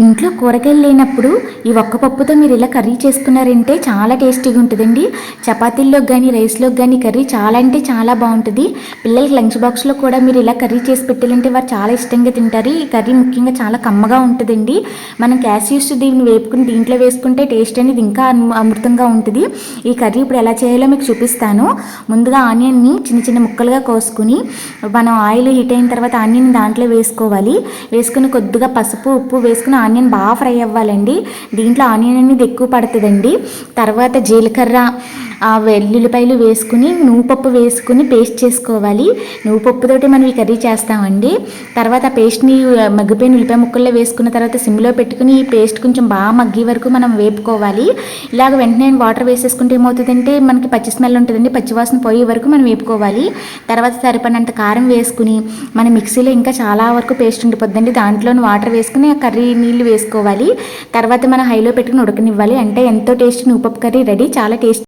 ఇంట్లో కూరగాయలు లేనప్పుడు ఈ ఒక్క పప్పుతో మీరు ఇలా కర్రీ చేసుకున్నారంటే చాలా టేస్టీగా ఉంటుందండి. చపాతీల్లోకి కానీ రైస్లోకి కానీ కర్రీ చాలా అంటే చాలా బాగుంటుంది. పిల్లలకి లంచ్ బాక్స్లో కూడా మీరు ఇలా కర్రీ చేసి పెట్టాలంటే వారు చాలా ఇష్టంగా తింటారు. ఈ కర్రీ ముఖ్యంగా చాలా కమ్మగా ఉంటుందండి. మనం క్యాష్యూస్ దీన్ని వేపుకుని దీంట్లో వేసుకుంటే టేస్ట్ అనేది ఇంకా అమృతంగా ఉంటుంది. ఈ కర్రీ ఇప్పుడు ఎలా చేయాలో మీకు చూపిస్తాను. ముందుగా ఆనియన్ని చిన్న చిన్న ముక్కలుగా కోసుకుని మనం ఆయిల్ హీట్ అయిన తర్వాత ఆనియన్ దాంట్లో వేసుకోవాలి. వేసుకుని కొద్దిగా పసుపు ఉప్పు వేసుకుని ఆనియన్ బాగా ఫ్రై అవ్వాలండి. దీంట్లో ఆనియన్ అనేది ఎక్కువ పడుతుందండి. తర్వాత జీలకర్ర వెల్లుల్లిపాయలు వేసుకుని నువ్వుపప్పు వేసుకుని పేస్ట్ చేసుకోవాలి. నువ్వుపప్పుతోటి మనం ఈ కర్రీ చేస్తామండి. తర్వాత పేస్ట్ని మగ్గిపోయిన ఉల్లిపాయ ముక్కల్లో వేసుకున్న తర్వాత సిమ్లో పెట్టుకుని ఈ పేస్ట్ కొంచెం బాగా మగ్గే వరకు మనం వేపుకోవాలి. ఇలాగ వెంటనే వాటర్ వేసేసుకుంటే ఏమవుతుందంటే మనకి పచ్చి స్మెల్ ఉంటుందండి. పచ్చివాసన పోయే వరకు మనం వేపుకోవాలి. తర్వాత సరిపడినంత కారం వేసుకుని మన మిక్సీలో ఇంకా చాలా వరకు పేస్ట్ ఉండిపోద్దండి. దాంట్లోని వాటర్ వేసుకుని ఆ కర్రీ నీళ్ళు వేసుకోవాలి. తర్వాత మనం హైలో పెట్టుకుని ఉడకనివ్వాలి. అంటే ఎంతో టేస్ట్ నువ్వుపప్పు కర్రీ రెడీ. చాలా టేస్ట్